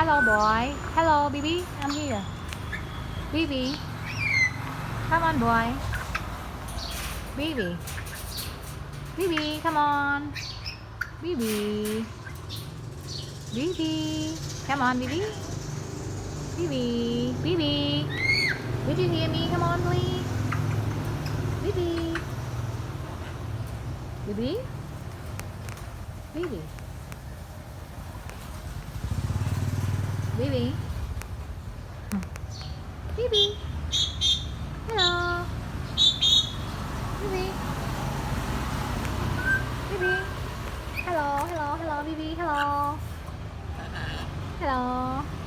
Hello, boy. Hello, Bibi. I'm here. Bibi. Come on, boy. Bibi. Bibi, come on. Bibi. Bibi. Come on, Bibi. Bibi. Bibi. Did you hear me? Come on, please. Bibi. Bibi. Bibi. Bibi. Bibi. Hello. Bibi. Bibi. Hello, hello, hello, Bibi. Hello. Hello.